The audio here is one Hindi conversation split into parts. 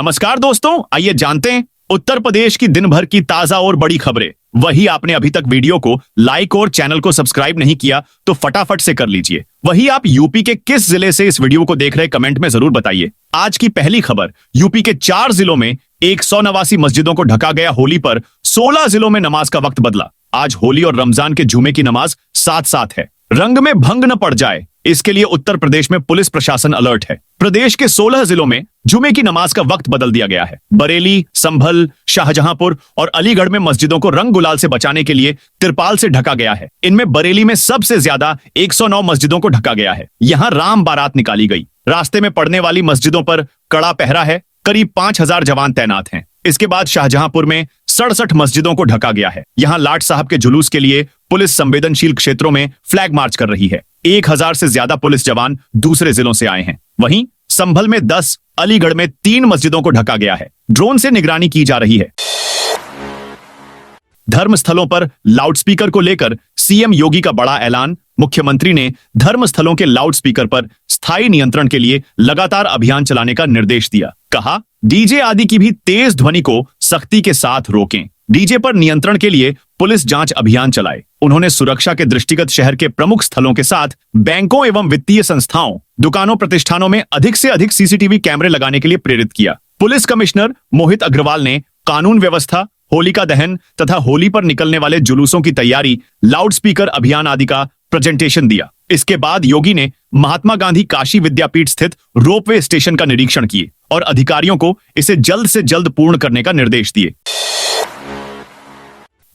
नमस्कार दोस्तों, आइए जानते हैं उत्तर प्रदेश की दिन भर की ताजा और बड़ी खबरें। वही आपने अभी तक वीडियो को लाइक और चैनल को सब्सक्राइब नहीं किया तो फटाफट से कर लीजिए। वही आप यूपी के किस जिले से इस वीडियो को देख रहे कमेंट में जरूर बताइए। आज की पहली खबर, यूपी के 4 जिलों में 189 मस्जिदों को ढका गया। होली पर 16 जिलों में नमाज का वक्त बदला। आज होली और रमजान के जुमे की नमाज साथ साथ है। रंग में भंग न पड़ जाए, इसके लिए उत्तर प्रदेश में पुलिस प्रशासन अलर्ट है। प्रदेश के 16 जिलों में जुमे की नमाज का वक्त बदल दिया गया है। बरेली, संभल, शाहजहांपुर और अलीगढ़ में मस्जिदों को रंग गुलाल से बचाने के लिए तिरपाल से ढका गया है। इनमें बरेली में सबसे ज्यादा 109 मस्जिदों को ढका गया है। यहां राम बारात निकाली गई। रास्ते में पड़ने वाली मस्जिदों पर कड़ा पहरा है। करीब 5000 जवान तैनात हैं। इसके बाद शाहजहांपुर में 67 मस्जिदों को ढका गया है। यहां लाट साहब के जुलूस के लिए पुलिस संवेदनशील क्षेत्रों में फ्लैग मार्च कर रही है। 1000 से ज्यादा पुलिस जवान दूसरे जिलों से आए हैं। वहीं संभल में 10, अलीगढ़ में 3 मस्जिदों को ढका गया है। ड्रोन से निगरानी की जा रही है। धर्म स्थलों पर लाउडस्पीकर को लेकर सीएम योगी का बड़ा ऐलान। मुख्यमंत्री ने धर्म स्थलों के लाउडस्पीकर पर स्थायी नियंत्रण के लिए लगातार अभियान चलाने का निर्देश दिया। कहा, डीजे आदि की भी तेज ध्वनि को सख्ती के साथ रोकें। डीजे पर नियंत्रण के लिए पुलिस जांच अभियान चलाए। उन्होंने सुरक्षा के दृष्टिगत शहर के प्रमुख स्थलों के साथ बैंकों एवं वित्तीय संस्थाओं, दुकानों, प्रतिष्ठानों में अधिक से अधिक सीसीटीवी कैमरे लगाने के लिए प्रेरित किया। पुलिस कमिश्नर मोहित अग्रवाल ने कानून व्यवस्था, होलिका दहन तथा होली पर निकलने वाले जुलूसों की तैयारी, लाउडस्पीकर अभियान आदि का प्रेजेंटेशन दिया। इसके बाद योगी ने महात्मा गांधी काशी विद्यापीठ स्थित रोपवे स्टेशन का निरीक्षण किए और अधिकारियों को इसे जल्द से जल्द पूर्ण करने का निर्देश दिए।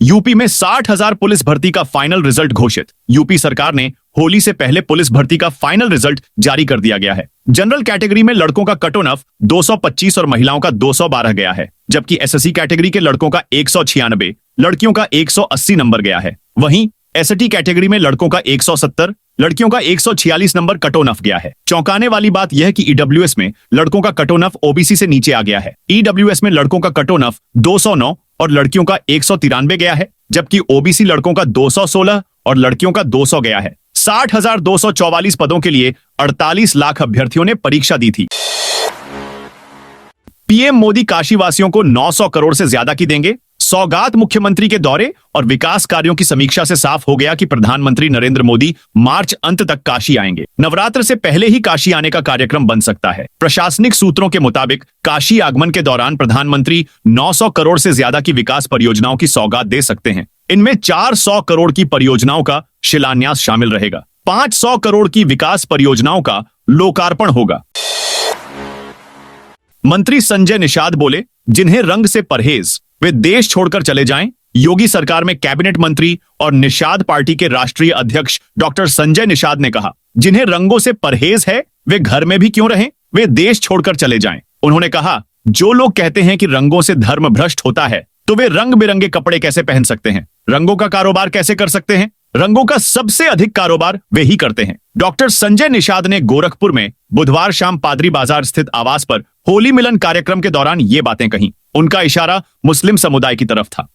यूपी में 60,000 पुलिस भर्ती का फाइनल रिजल्ट घोषित। यूपी सरकार ने होली से पहले पुलिस भर्ती का फाइनल रिजल्ट जारी कर दिया गया है। जनरल कैटेगरी में लड़कों का कट ऑफ 225 और महिलाओं का 212 गया है, जबकि एसएससी कैटेगरी के लड़कों का 196, लड़कियों का 180 नंबर गया है। वहीं एसटी कैटेगरी में लड़कों का 170, लड़कियों का 146 नंबर कट ऑफ गया है। चौंकाने वाली बात यह कि ईडब्ल्यूएस में लड़कों का कट ऑफ ओबीसी से नीचे आ गया है। ईडब्ल्यूएस में लड़कों का कट ऑफ 209 और लड़कियों का 193 गया है, जबकि ओबीसी लड़कों का 216 और लड़कियों का 200 गया है। 60,244 पदों के लिए 48 लाख अभ्यर्थियों ने परीक्षा दी थी। पीएम मोदी काशीवासियों को 900 करोड़ से ज्यादा की देंगे। सौगात मुख्यमंत्री के दौरे और विकास कार्यों की समीक्षा से साफ हो गया कि प्रधानमंत्री नरेंद्र मोदी मार्च अंत तक काशी आएंगे। नवरात्र से पहले ही काशी आने का कार्यक्रम बन सकता है। प्रशासनिक सूत्रों के मुताबिक काशी आगमन के दौरान प्रधानमंत्री 900 करोड़ से ज्यादा की विकास परियोजनाओं की सौगात दे सकते हैं। इनमें 400 करोड़ की परियोजनाओं का शिलान्यास शामिल रहेगा। 500 करोड़ की विकास परियोजनाओं का लोकार्पण होगा। मंत्री संजय निषाद बोले, जिन्हें रंग से परहेज वे देश छोड़कर चले जाएं। योगी सरकार में कैबिनेट मंत्री और निषाद पार्टी के राष्ट्रीय अध्यक्ष डॉक्टर संजय निषाद ने कहा, जिन्हें रंगों से परहेज है वे घर में भी क्यों रहें, वे देश छोड़कर चले जाएं। उन्होंने कहा, जो लोग कहते हैं कि रंगों से धर्म भ्रष्ट होता है तो वे रंग बिरंगे कपड़े कैसे पहन सकते हैं, रंगों का कारोबार कैसे कर सकते हैं। रंगों का सबसे अधिक कारोबार वे ही करते हैं। डॉक्टर संजय निषाद ने गोरखपुर में बुधवार शाम पादरी बाजार स्थित आवास पर होली मिलन कार्यक्रम के दौरान ये बातें कही। उनका इशारा मुस्लिम समुदाय की तरफ था।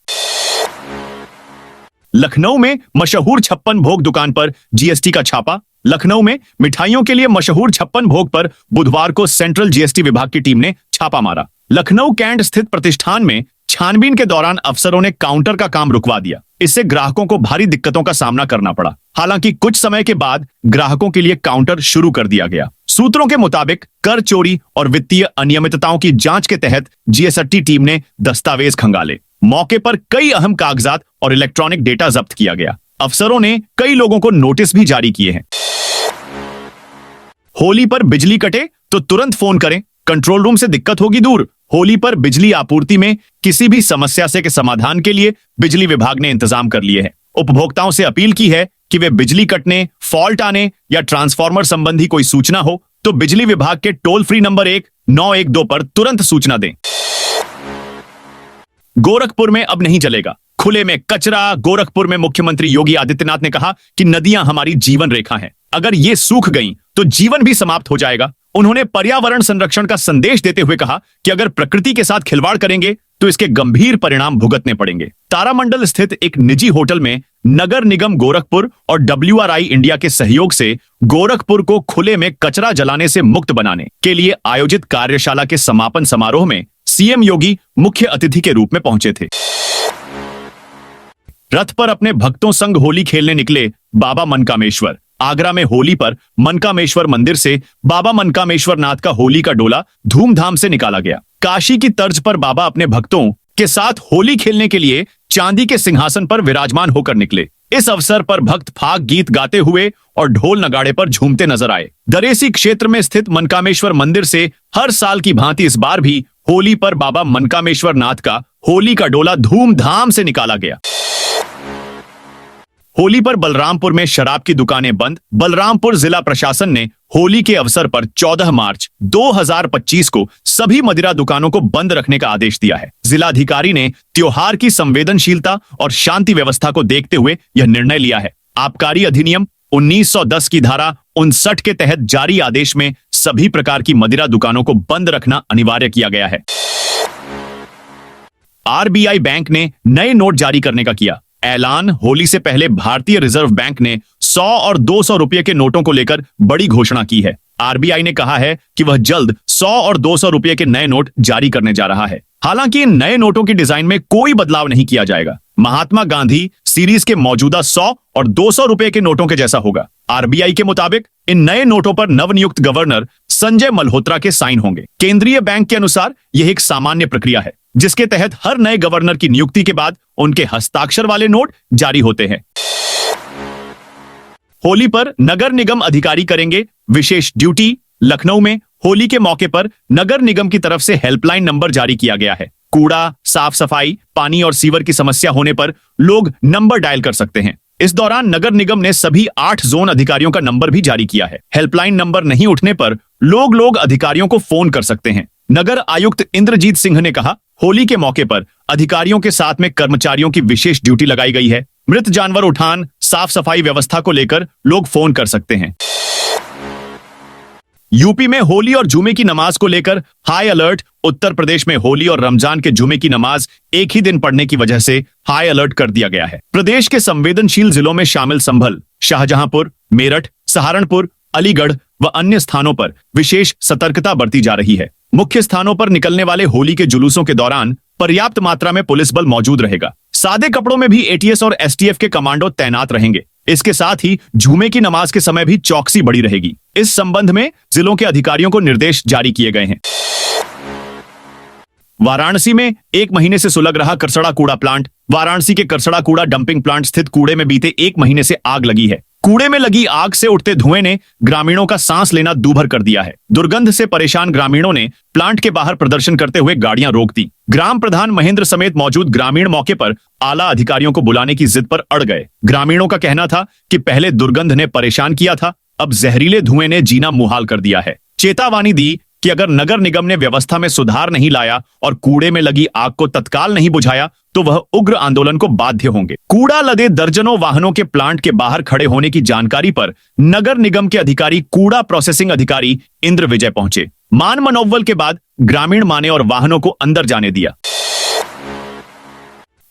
लखनऊ में मशहूर 56 भोग दुकान पर जीएसटी का छापा। लखनऊ में मिठाइयों के लिए मशहूर 56 भोग पर बुधवार को सेंट्रल जीएसटी विभाग की टीम ने छापा मारा। लखनऊ कैंट स्थित प्रतिष्ठान में छानबीन के दौरान अफसरों ने काउंटर का काम रुकवा दिया। इससे ग्राहकों को भारी दिक्कतों का सामना करना पड़ा। हालांकि कुछ समय के बाद ग्राहकों के लिए काउंटर शुरू कर दिया गया। सूत्रों के मुताबिक कर चोरी और वित्तीय अनियमितताओं की जांच के तहत जीएसटी टीम ने दस्तावेज खंगाले। मौके पर कई अहम कागजात और इलेक्ट्रॉनिक डेटा जब्त किया गया। अफसरों ने कई लोगों को नोटिस भी जारी किए हैं। होली पर बिजली कटे तो तुरंत फोन करें, कंट्रोल रूम से दिक्कत होगी दूर। होली पर बिजली आपूर्ति में किसी भी समस्या से के समाधान के लिए बिजली विभाग ने इंतजाम कर लिए हैं। उपभोक्ताओं से अपील की है कि वे बिजली कटने, फॉल्ट आने या ट्रांसफार्मर संबंधी कोई सूचना हो तो बिजली विभाग के टोल फ्री नंबर 1912 पर तुरंत सूचना दें। गोरखपुर में अब नहीं जलेगा खुले में कचरा। गोरखपुर में मुख्यमंत्री योगी आदित्यनाथ ने कहा कि नदियां हमारी जीवन रेखा हैं। अगर ये सूख गईं तो जीवन भी समाप्त हो जाएगा। उन्होंने पर्यावरण संरक्षण का संदेश देते हुए कहा कि अगर प्रकृति के साथ खिलवाड़ करेंगे तो इसके गंभीर परिणाम भुगतने पड़ेंगे। तारामंडल स्थित एक निजी होटल में नगर निगम गोरखपुर और WRI इंडिया के सहयोग से गोरखपुर को खुले में कचरा जलाने से मुक्त बनाने के लिए आयोजित कार्यशाला के समापन समारोह में CM योगी मुख्य अतिथि के रूप में पहुंचे थे। रथ पर अपने भक्तों संग होली खेलने निकले बाबा मनकामेश्वर। आगरा में होली पर मनकामेश्वर मंदिर से बाबा मनकामेश्वर नाथ का होली का डोला धूमधाम से निकाला गया। काशी की तर्ज पर बाबा अपने भक्तों के साथ होली खेलने के लिए चांदी के सिंहासन पर विराजमान होकर निकले। इस अवसर पर भक्त फाग गीत गाते हुए और ढोल नगाड़े पर झूमते नजर आए। दरेसी क्षेत्र में स्थित मनकामेश्वर मंदिर से हर साल की भांति इस बार भी होली पर बाबा मनकामेश्वर नाथ का होली का डोला धूमधाम से निकाला गया। होली पर बलरामपुर में शराब की दुकानें बंद। बलरामपुर जिला प्रशासन ने होली के अवसर पर 14 मार्च 2025 को सभी मदिरा दुकानों को बंद रखने का आदेश दिया है। जिलाधिकारी ने त्योहार की संवेदनशीलता और शांति व्यवस्था को देखते हुए यह निर्णय लिया है। आबकारी अधिनियम 1910 की धारा 59 के तहत जारी आदेश में सभी प्रकार की मदिरा दुकानों को बंद रखना अनिवार्य किया गया है। RBI बैंक ने नए नोट जारी करने का किया ऐलान। होली से पहले भारतीय रिजर्व बैंक ने 100 और 200 रुपए के नोटों को लेकर बड़ी घोषणा की है। RBI ने कहा है कि वह जल्द 100 और 200 रुपए के नए नोट जारी करने जा रहा है। हालांकि इन नए नोटों की डिजाइन में कोई बदलाव नहीं किया जाएगा। महात्मा गांधी सीरीज के मौजूदा 100 और 200 रुपए के नोटों के जैसा होगा। RBI के मुताबिक इन नए नोटों पर नवनियुक्त गवर्नर संजय मल्होत्रा के साइन होंगे। केंद्रीय बैंक के अनुसार यह एक सामान्य प्रक्रिया है जिसके तहत हर नए गवर्नर की नियुक्ति के बाद उनके हस्ताक्षर वाले नोट जारी होते हैं। होली पर नगर निगम अधिकारी करेंगे विशेष ड्यूटी। लखनऊ में होली के मौके पर नगर निगम की तरफ से हेल्पलाइन नंबर जारी किया गया है। कूड़ा, साफ सफाई, पानी और सीवर की समस्या होने पर लोग नंबर डायल कर सकते हैं। इस दौरान नगर निगम ने सभी 8 जोन अधिकारियों का नंबर भी जारी किया है। हेल्पलाइन नंबर नहीं उठने पर लोग अधिकारियों को फोन कर सकते हैं। नगर आयुक्त इंद्रजीत सिंह ने कहा, होली के मौके पर अधिकारियों के साथ में कर्मचारियों की विशेष ड्यूटी लगाई गई है। मृत जानवर उठान, साफ सफाई व्यवस्था को लेकर लोग फोन कर सकते हैं। यूपी में होली और जुमे की नमाज को लेकर हाई अलर्ट। उत्तर प्रदेश में होली और रमजान के जुमे की नमाज एक ही दिन पढ़ने की वजह से हाई अलर्ट कर दिया गया है। प्रदेश के संवेदनशील जिलों में शामिल संभल, शाहजहांपुर, मेरठ, सहारनपुर, अलीगढ़ व अन्य स्थानों पर विशेष सतर्कता बरती जा रही है। मुख्य स्थानों पर निकलने वाले होली के जुलूसों के दौरान पर्याप्त मात्रा में पुलिस बल मौजूद रहेगा। सादे कपड़ों में भी ATS और STF के कमांडो तैनात रहेंगे। इसके साथ ही जुमे की नमाज के समय भी चौकसी बढ़ी रहेगी। इस संबंध में जिलों के अधिकारियों को निर्देश जारी किए गए हैं। वाराणसी में 1 महीने से सुलग रहा करसड़ा कूड़ा प्लांट। वाराणसी के करसड़ा कूड़ा डंपिंग प्लांट स्थित कूड़े में बीते 1 महीने से आग लगी है। कूड़े में लगी आग से उठते धुएं ने ग्रामीणों का सांस लेना दूभर कर दिया है। दुर्गंध से परेशान ग्रामीणों ने प्लांट के बाहर प्रदर्शन करते हुए गाड़ियां रोक दी। ग्राम प्रधान महेंद्र समेत मौजूद ग्रामीण मौके पर आला अधिकारियों को बुलाने की जिद पर अड़ गए। ग्रामीणों का कहना था कि पहले दुर्गंध ने परेशान किया था, अब जहरीले धुएं ने जीना मुहाल कर दिया है। चेतावनी दी कि अगर नगर निगम ने व्यवस्था में सुधार नहीं लाया और कूड़े में लगी आग को तत्काल नहीं बुझाया तो वह उग्र आंदोलन को बाध्य होंगे। कूड़ा लदे दर्जनों वाहनों के प्लांट के बाहर खड़े होने की जानकारी पर नगर निगम के अधिकारी कूड़ा प्रोसेसिंग अधिकारी इंद्र विजय पहुंचे। मान मनोवल के बाद ग्रामीण माने और वाहनों को अंदर जाने दिया।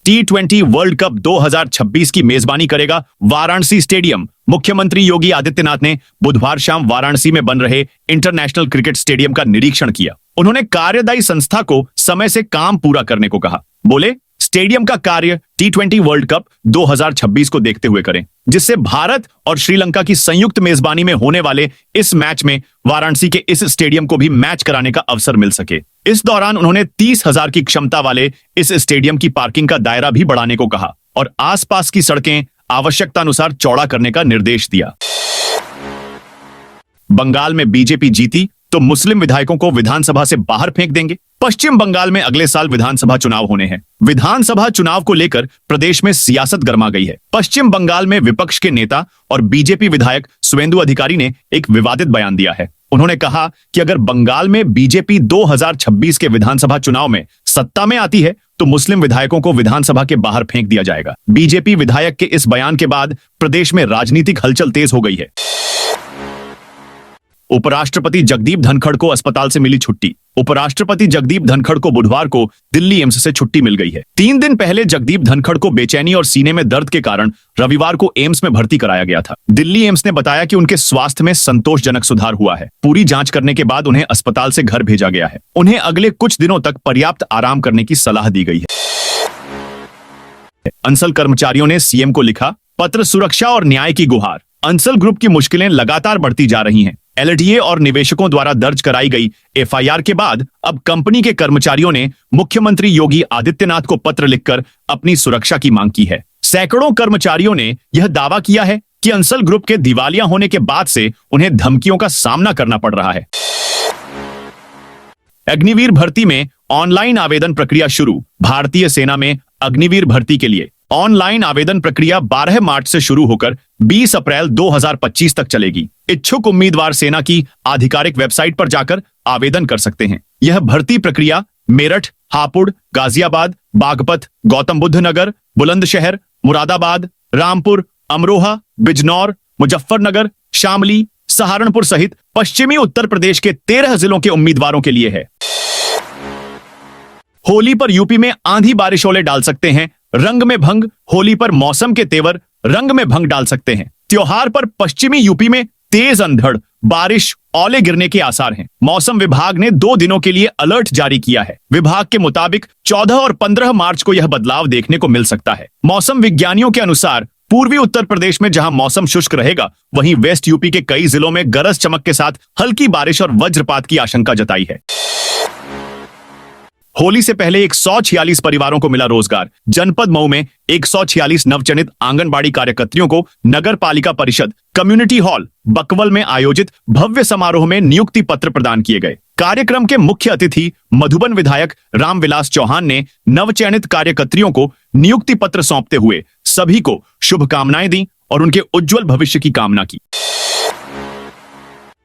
T20 वर्ल्ड कप 2026 की मेजबानी करेगा वाराणसी स्टेडियम। मुख्यमंत्री योगी आदित्यनाथ ने बुधवार शाम वाराणसी में बन रहे इंटरनेशनल क्रिकेट स्टेडियम का निरीक्षण किया। उन्होंने कार्यदायी संस्था को समय से काम पूरा करने को कहा। बोले, स्टेडियम का कार्य T20 वर्ल्ड कप 2026 को देखते हुए करें, जिससे भारत और श्रीलंका की संयुक्त मेजबानी में होने वाले इस मैच में वाराणसी के इस स्टेडियम को भी मैच कराने का अवसर मिल सके। इस दौरान उन्होंने 30,000 की क्षमता वाले इस स्टेडियम की पार्किंग का दायरा भी बढ़ाने को कहा और आसपास की सड़कें आवश्यकतानुसार चौड़ा करने का निर्देश दिया। बंगाल में बीजेपी जीती तो मुस्लिम विधायकों को विधानसभा से बाहर फेंक देंगे। पश्चिम बंगाल में अगले साल विधानसभा चुनाव होने हैं। विधानसभा चुनाव को लेकर प्रदेश में सियासत गर्मा गई है। पश्चिम बंगाल में विपक्ष के नेता और बीजेपी विधायक सुवेंदु अधिकारी ने एक विवादित बयान दिया है। उन्होंने कहा कि अगर बंगाल में बीजेपी 2026 के विधानसभा चुनाव में सत्ता में आती है तो मुस्लिम विधायकों को विधानसभा के बाहर फेंक दिया जाएगा। बीजेपी विधायक के इस बयान के बाद प्रदेश में राजनीतिक हलचल तेज हो गई है। उपराष्ट्रपति जगदीप धनखड़ को अस्पताल से मिली छुट्टी। उपराष्ट्रपति जगदीप धनखड़ को बुधवार को दिल्ली एम्स से छुट्टी मिल गई है। 3 दिन पहले जगदीप धनखड़ को बेचैनी और सीने में दर्द के कारण रविवार को एम्स में भर्ती कराया गया था। दिल्ली एम्स ने बताया कि उनके स्वास्थ्य में संतोषजनक सुधार हुआ है। पूरी जांच करने के बाद उन्हें अस्पताल से घर भेजा गया है। उन्हें अगले कुछ दिनों तक पर्याप्त आराम करने की सलाह दी गई है। अंसल कर्मचारियों ने सीएम को लिखा पत्र, सुरक्षा और न्याय की गुहार। अंसल ग्रुप की मुश्किलें लगातार बढ़ती जा रही हैं। एलडीए और निवेशकों द्वारा दर्ज कराई गई एफआईआर के बाद अब कंपनी के कर्मचारियों ने मुख्यमंत्री योगी आदित्यनाथ को पत्र लिखकर अपनी सुरक्षा की मांग की है। सैकड़ों कर्मचारियों ने यह दावा किया है कि अंसल ग्रुप के दिवालिया होने के बाद से उन्हें धमकियों का सामना करना पड़ रहा है। अग्निवीर भर्ती में ऑनलाइन आवेदन प्रक्रिया शुरू। भारतीय सेना में अग्निवीर भर्ती के लिए ऑनलाइन आवेदन प्रक्रिया 12 मार्च से शुरू होकर 20 अप्रैल 2025 तक चलेगी। इच्छुक उम्मीदवार सेना की आधिकारिक वेबसाइट पर जाकर आवेदन कर सकते हैं। यह भर्ती प्रक्रिया मेरठ, हापुड़, गाजियाबाद, बागपत, गौतम बुद्ध नगर, बुलंदशहर, मुरादाबाद, रामपुर, अमरोहा, बिजनौर, मुजफ्फरनगर, शामली, सहारनपुर सहित पश्चिमी उत्तर प्रदेश के 13 जिलों के उम्मीदवारों के लिए है। होली पर यूपी में आंधी बारिश ओले डाल सकते हैं रंग में भंग। होली पर मौसम के तेवर रंग में भंग डाल सकते हैं। त्योहार पर पश्चिमी यूपी में तेज अंधड़, बारिश, ओले गिरने के आसार हैं। मौसम विभाग ने 2 दिनों के लिए अलर्ट जारी किया है। विभाग के मुताबिक 14 और 15 मार्च को यह बदलाव देखने को मिल सकता है। मौसम विज्ञानियों के अनुसार पूर्वी उत्तर प्रदेश में जहां मौसम शुष्क रहेगा, वहीं वेस्ट यूपी के कई जिलों में गरज चमक के साथ हल्की बारिश और वज्रपात की आशंका जताई है। होली से पहले 146 परिवारों को मिला रोजगार। जनपद मऊ में 146 नवचयनित आंगनबाड़ी कार्यकर्तियों को नगर पालिका परिषद कम्युनिटी हॉल बकवल में आयोजित भव्य समारोह में नियुक्ति पत्र प्रदान किए गए। कार्यक्रम के मुख्य अतिथि मधुबन विधायक रामविलास चौहान ने नवचयनित कार्यकर्तियों को नियुक्ति पत्र सौंपते हुए सभी को शुभकामनाएं दी और उनके उज्जवल भविष्य की कामना की।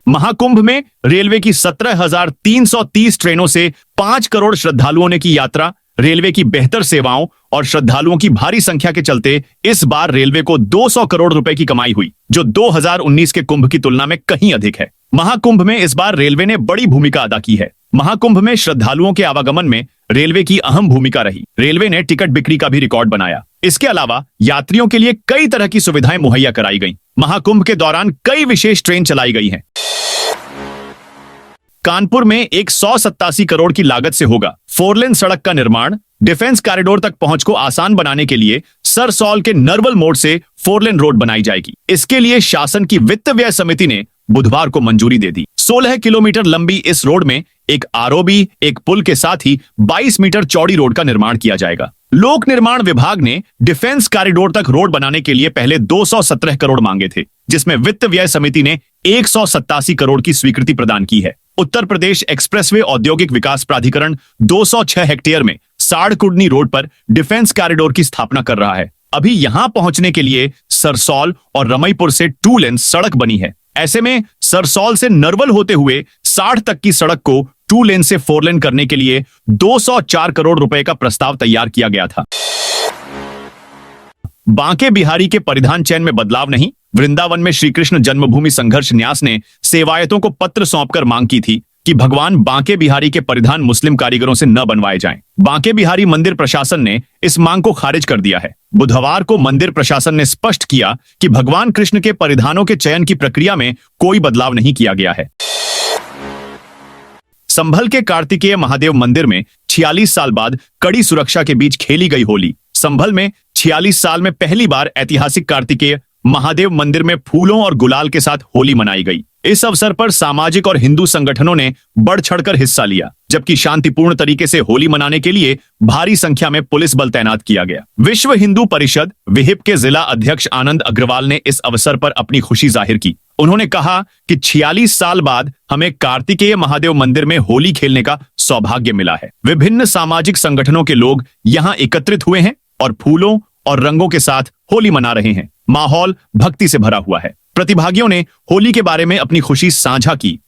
महाकुंभ में रेलवे की 17,330 ट्रेनों से 5 करोड़ श्रद्धालुओं ने की यात्रा। रेलवे की बेहतर सेवाओं और श्रद्धालुओं की भारी संख्या के चलते इस बार रेलवे को 200 करोड़ रुपए की कमाई हुई, जो 2019 के कुंभ की तुलना में कहीं अधिक है। महाकुंभ में इस बार रेलवे ने बड़ी भूमिका अदा की है। महाकुंभ में श्रद्धालुओं के आवागमन में रेलवे की अहम भूमिका रही। रेलवे ने टिकट बिक्री का भी रिकॉर्ड बनाया। इसके अलावा यात्रियों के लिए कई तरह की सुविधाएं मुहैया कराई गई। महाकुंभ के दौरान कई विशेष ट्रेन चलाई गई हैं। कानपुर में 187 करोड़ की लागत से होगा 4 लेन सड़क का निर्माण। डिफेंस कॉरिडोर तक पहुंच को आसान बनाने के लिए सरसौल के नरवल मोड़ से 4 लेन रोड बनाई जाएगी। इसके लिए शासन की वित्त व्यय समिति ने बुधवार को मंजूरी दे दी। 16 किलोमीटर लंबी इस रोड में एक आरओबी, एक पुल के साथ ही 22 मीटर चौड़ी रोड का निर्माण किया जाएगा। लोक निर्माण विभाग ने डिफेंस कॉरिडोर तक रोड बनाने के लिए पहले 217 करोड़ मांगे थे, जिसमें वित्त व्यय समिति ने 187 करोड़ की स्वीकृति प्रदान की है। उत्तर प्रदेश एक्सप्रेसवे औद्योगिक विकास प्राधिकरण 206 हेक्टेयर में साड़कुड़नी रोड पर डिफेंस कॉरिडोर की स्थापना कर रहा है। अभी यहां पहुंचने के लिए सरसौल और रमईपुर से 2 लेन सड़क बनी है। ऐसे में सरसौल से नरवल होते हुए 60 तक की सड़क को 2 लेन से 4 लेन करने के लिए 204 करोड़ रुपए का प्रस्ताव तैयार किया गया था। बांके बिहारी के परिधान चयन में बदलाव नहीं। वृंदावन में श्री कृष्ण जन्मभूमि संघर्ष न्यास ने सेवायतों को पत्र सौंपकर मांग की थी कि भगवान बांके बिहारी के परिधान मुस्लिम कारीगरों से न बनवाए जाएं। बांके बिहारी मंदिर प्रशासन ने इस मांग को खारिज कर दिया है। बुधवार को मंदिर प्रशासन ने स्पष्ट किया कि भगवान कृष्ण के परिधानों के चयन की प्रक्रिया में कोई बदलाव नहीं किया गया है। संभल के कार्तिकेय महादेव मंदिर में 46 साल बाद कड़ी सुरक्षा के बीच खेली गई होली। संभल में 46 साल में पहली बार ऐतिहासिक कार्तिकेय महादेव मंदिर में फूलों और गुलाल के साथ होली मनाई गई। इस अवसर पर सामाजिक और हिंदू संगठनों ने बढ़ चढ़कर हिस्सा लिया, जबकि शांतिपूर्ण तरीके से होली मनाने के लिए भारी संख्या में पुलिस बल तैनात किया गया। विश्व हिंदू परिषद विहिप के जिला अध्यक्ष आनंद अग्रवाल ने इस अवसर पर अपनी खुशी जाहिर की। उन्होंने कहा कि 46 साल बाद हमें कार्तिकेय महादेव मंदिर में होली खेलने का सौभाग्य मिला है। विभिन्न सामाजिक संगठनों के लोग यहाँ एकत्रित हुए हैं और फूलों और रंगों के साथ होली मना रहे हैं। माहौल भक्ति से भरा हुआ है। प्रतिभागियों ने होली के बारे में अपनी खुशी साझा की।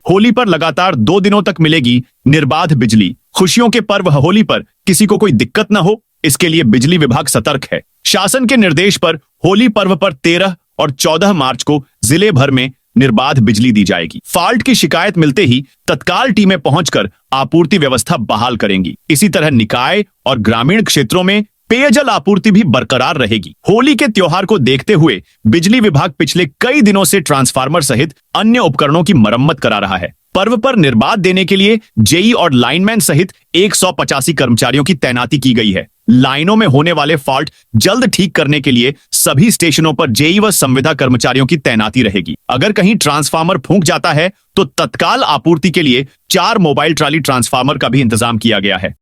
होली पर लगातार 2 दिनों तक मिलेगी निर्बाध बिजली। खुशियों के पर्व होली पर किसी को कोई दिक्कत न हो, इसके लिए बिजली विभाग सतर्क है। शासन के निर्देश पर होली पर्व पर 13 और 14 मार्च को जिले भर में निर्बाध बिजली दी जाएगी। फॉल्ट की शिकायत मिलते ही तत्काल टीमें पहुंचकर आपूर्ति व्यवस्था बहाल करेंगी। इसी तरह निकाय और ग्रामीण क्षेत्रों में पेयजल आपूर्ति भी बरकरार रहेगी। होली के त्योहार को देखते हुए बिजली विभाग पिछले कई दिनों से ट्रांसफार्मर सहित अन्य उपकरणों की मरम्मत करा रहा है। पर्व पर निर्बाध देने के लिए जेई और लाइनमैन सहित 185 कर्मचारियों की तैनाती की गई है। लाइनों में होने वाले फॉल्ट जल्द ठीक करने के लिए सभी स्टेशनों पर जेई व संविदा कर्मचारियों की तैनाती रहेगी। अगर कहीं ट्रांसफार्मर फूंक जाता है तो तत्काल आपूर्ति के लिए 4 मोबाइल ट्राली ट्रांसफार्मर का भी इंतजाम किया गया है।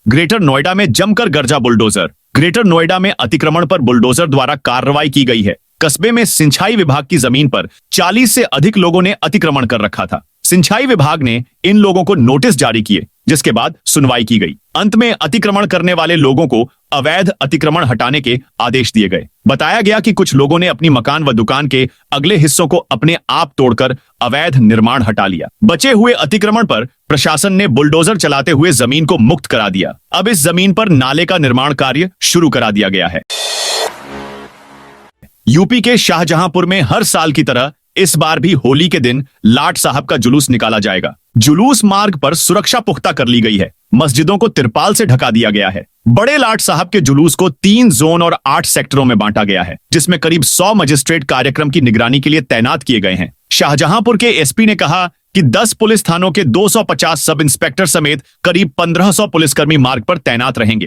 ग्रेटर नोएडा में जमकर गरजा बुलडोजर। ग्रेटर नोएडा में अतिक्रमण पर बुलडोजर द्वारा कार्रवाई की गई है। कस्बे में सिंचाई विभाग की जमीन पर 40 से अधिक लोगों ने अतिक्रमण कर रखा था। सिंचाई विभाग ने इन लोगों को नोटिस जारी किए, जिसके बाद सुनवाई की गई। अंत में अतिक्रमण करने वाले लोगों को अवैध अतिक्रमण हटाने के आदेश दिए गए। बताया गया कि कुछ लोगों ने अपनी मकान व दुकान के अगले हिस्सों को अपने आप तोड़कर अवैध निर्माण हटा लिया। बचे हुए अतिक्रमण पर प्रशासन ने बुलडोजर चलाते हुए जमीन को मुक्त करा दिया। अब इस जमीन पर नाले का निर्माण कार्य शुरू करा दिया गया है। यूपी के शाहजहांपुर में हर साल की तरह इस बार भी होली के दिन लाट साहब का जुलूस निकाला जाएगा। जुलूस मार्ग पर सुरक्षा पुख्ता कर ली गई है। मस्जिदों को तिरपाल से ढका दिया गया है। बड़े लाट साहब के जुलूस को 3 जोन और 8 सेक्टरों में बांटा गया है, जिसमें करीब 100 मजिस्ट्रेट कार्यक्रम की निगरानी के लिए तैनात किए गए हैं। शाहजहांपुर के एसपी ने कहा कि 10 पुलिस थानों के 250 सब इंस्पेक्टर समेत करीब 1500 पुलिसकर्मी मार्ग पर तैनात रहेंगे।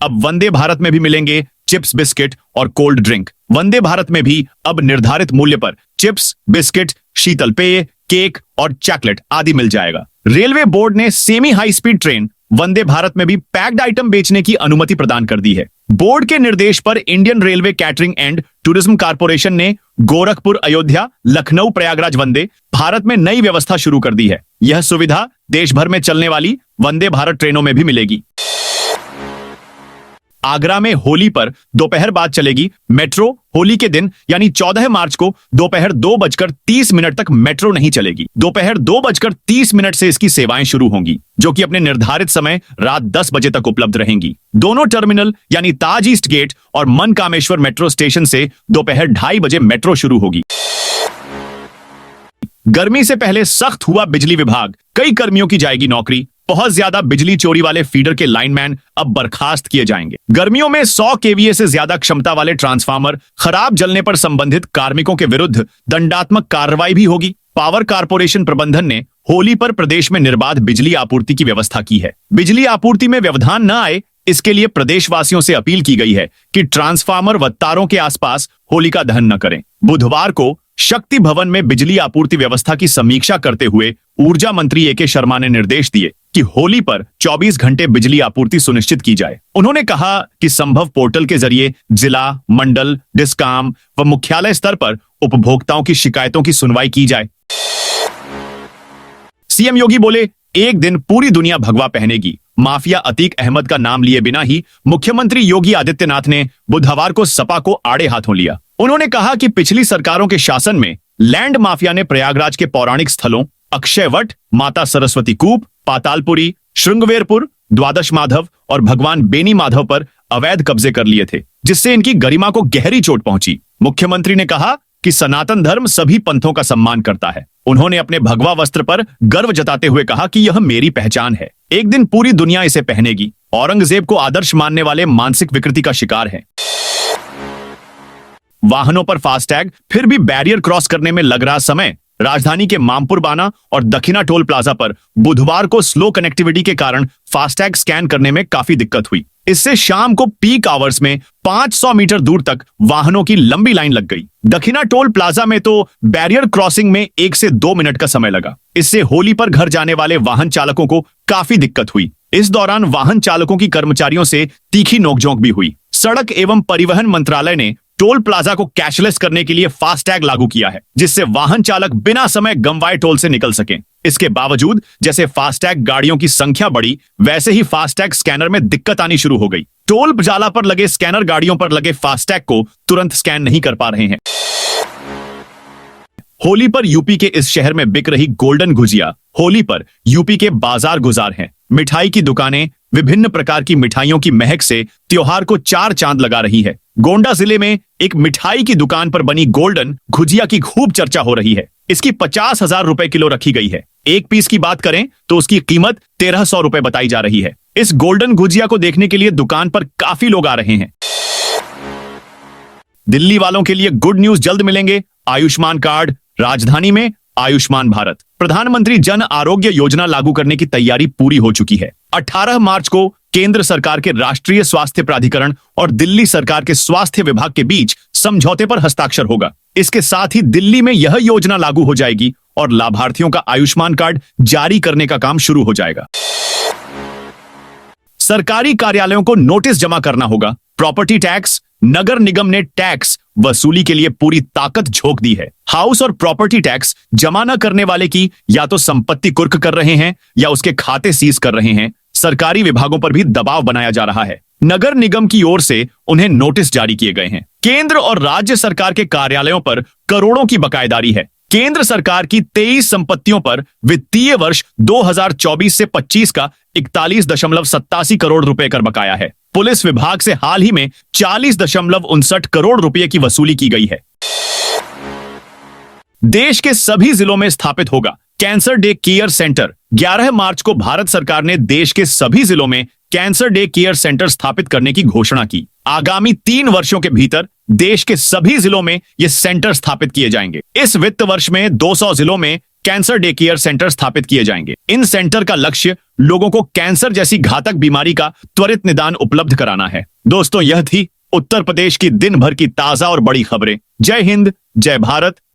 अब वंदे भारत में भी मिलेंगे चिप्स, बिस्किट और कोल्ड ड्रिंक। वंदे भारत में भी अब निर्धारित मूल्य पर चिप्स, बिस्किट, शीतल पेय, केक और चॉकलेट आदि मिल जाएगा। रेलवे बोर्ड ने semi high speed train Vande Bharat में भी पैक्ड आइटम बेचने की अनुमति प्रदान कर दी है। बोर्ड के निर्देश पर Indian railway catering and tourism corporation ने गोरखपुर, अयोध्या, लखनऊ, प्रयागराज वंदे भारत में नई व्यवस्था शुरू कर दी है। यह सुविधा देश भर में चलने वाली वंदे भारत ट्रेनों में भी मिलेगी। आगरा में होली पर दोपहर बाद चलेगी मेट्रो। होली के दिन यानी 14 मार्च को दोपहर 2:30 तक मेट्रो नहीं चलेगी। दोपहर 2:30 से इसकी सेवाएं शुरू होंगी, जो कि अपने निर्धारित समय रात 10 बजे तक उपलब्ध रहेंगी। दोनों टर्मिनल यानी ताज ईस्ट गेट और मनकामेश्वर मेट्रो स्टेशन से दोपहर 2:30 बजे मेट्रो शुरू होगी। गर्मी से पहले सख्त हुआ बिजली विभाग, कई कर्मियों की जाएगी नौकरी। बहुत ज्यादा बिजली चोरी वाले फीडर के लाइनमैन अब बर्खास्त किए जाएंगे। गर्मियों में 100 केवीए से ज्यादा क्षमता वाले ट्रांसफार्मर खराब जलने पर संबंधित कार्मिकों के विरुद्ध दंडात्मक कार्रवाई भी होगी। पावर कारपोरेशन प्रबंधन ने होली पर प्रदेश में निर्बाध बिजली आपूर्ति की व्यवस्था की है। बिजली आपूर्ति में व्यवधान न आए, इसके लिए प्रदेशवासियों से अपील की गई है कि ट्रांसफार्मर व तारों के आसपास होलिका दहन न करें। बुधवार को शक्ति भवन में बिजली आपूर्ति व्यवस्था की समीक्षा करते हुए ऊर्जा मंत्री ए के शर्मा ने निर्देश दिए कि होली पर 24 घंटे बिजली आपूर्ति सुनिश्चित की जाए। उन्होंने कहा कि संभव पोर्टल के जरिए जिला, मंडल, डिस्काम व मुख्यालय स्तर पर उपभोक्ताओं की शिकायतों की सुनवाई की जाए। सीएम योगी बोले, एक दिन पूरी दुनिया भगवा पहनेगी। माफिया अतीक अहमद का नाम लिए बिना ही मुख्यमंत्री योगी आदित्यनाथ ने बुधवार को सपा को आड़े हाथों लिया। उन्होंने कहा कि पिछली सरकारों के शासन में लैंड माफिया ने प्रयागराज के पौराणिक स्थलों अक्षयवट, माता सरस्वती कूप, पातालपुरी, श्रृंगवेरपुर, द्वादश माधव और भगवान बेनी माधव पर अवैध कब्जे कर लिए थे, जिससे इनकी गरिमा को गहरी चोट पहुंची। मुख्यमंत्री ने कहा कि सनातन धर्म सभी पंथों का सम्मान करता है। उन्होंने अपने भगवा वस्त्र पर गर्व जताते हुए कहा कि यह मेरी पहचान है, एक दिन पूरी दुनिया इसे पहनेगी। औरंगजेब को आदर्श मानने वाले मानसिक विकृति का शिकार हैं। वाहनों पर फास्टैग, फिर भी बैरियर क्रॉस करने में लग रहा समय। राजधानी के मामपुर बाना और दक्षिणा टोल प्लाजा पर बुधवार को स्लो कनेक्टिविटी के कारण फास्टैग स्कैन करने में काफी दिक्कत हुई। इससे शाम को पीक आवर्स में 500 मीटर दूर तक वाहनों की लंबी लाइन लग गई। दक्षिणा टोल प्लाजा में तो बैरियर क्रॉसिंग में 1 से 2 मिनट का समय लगा। इससे होली पर घर जाने वाले वाहन चालकों को काफी दिक्कत हुई। इस दौरान वाहन चालकों की कर्मचारियों से तीखी नोकझोंक भी हुई। सड़क एवं परिवहन मंत्रालय ने टोल प्लाजा को कैशलेस करने के लिए फास्टैग लागू किया है, जिससे वाहन चालक बिना समय गंवाए टोल से निकल सकें। इसके बावजूद जैसे फास्टैग गाड़ियों की संख्या बढ़ी, वैसे ही फास्टैग स्कैनर में दिक्कत आनी शुरू हो गई। टोल प्लाजा पर लगे स्कैनर गाड़ियों पर लगे फास्टैग को तुरंत स्कैन नहीं कर पा रहे हैं। होली पर यूपी के इस शहर में बिक रही गोल्डन गुजिया। होली पर यूपी के बाजार गुजार हैं। मिठाई की दुकानें विभिन्न प्रकार की मिठाइयों की महक से त्योहार को चार चांद लगा रही है। गोंडा जिले में एक मिठाई की दुकान पर बनी गोल्डन गुजिया की खूब चर्चा हो रही है। इसकी 50,000 रुपए किलो रखी गई है। एक पीस की बात करें तो उसकी कीमत 1,300 रुपए बताई जा रही है। इस गोल्डन गुजिया को देखने के लिए दुकान पर काफी लोग आ रहे हैं। दिल्ली वालों के लिए गुड न्यूज जल्द मिलेंगे। आयुष्मान कार्ड, राजधानी में आयुष्मान भारत। प्रधानमंत्री जन आरोग्य योजना लागू करने की तैयारी पूरी हो चुकी है। 18 मार्च को केंद्र सरकार के राष्ट्रीय स्वास्थ्य प्राधिकरण और दिल्ली सरकार के स्वास्थ्य विभाग के बीच समझौते पर हस्ताक्षर होगा। इसके साथ ही दिल्ली में यह योजना लागू हो जाएगी और लाभार्थियों का आयुष्मान कार्ड जारी करने का काम शुरू हो जाएगा। सरकारी कार्यालयों को नोटिस जमा करना होगा। प्रॉपर्टी टैक्स, नगर निगम ने टैक्स वसूली के लिए पूरी ताकत झोंक दी है। हाउस और प्रॉपर्टी टैक्स जमा न करने वाले की या तो संपत्ति कुर्क कर रहे हैं या उसके खाते सीज कर रहे हैं। सरकारी विभागों पर भी दबाव बनाया जा रहा है। नगर निगम की ओर से उन्हें नोटिस जारी किए गए हैं। केंद्र और राज्य सरकार के कार्यालयों पर करोड़ों की बकायेदारी है। केंद्र सरकार की 23 संपत्तियों पर वित्तीय वर्ष 2024 से 25 का 41.87 करोड़ रुपए कर बकाया है। पुलिस विभाग से हाल ही में 40.59 करोड़ रुपए की वसूली की गई है। देश के सभी जिलों में स्थापित होगा कैंसर डे केयर सेंटर। 11 मार्च को भारत सरकार ने देश के सभी जिलों में कैंसर डे केयर सेंटर स्थापित करने की घोषणा की। आगामी 3 वर्षों के भीतर देश के सभी जिलों में ये सेंटर स्थापित किए जाएंगे। इस वित्त वर्ष में 200 जिलों में कैंसर डे केयर सेंटर स्थापित किए जाएंगे। इन सेंटर का लक्ष्य लोगों को कैंसर जैसी घातक बीमारी का त्वरित निदान उपलब्ध कराना है। दोस्तों, यह थी उत्तर प्रदेश की दिन भर की ताजा और बड़ी खबरें। जय हिंद, जय भारत,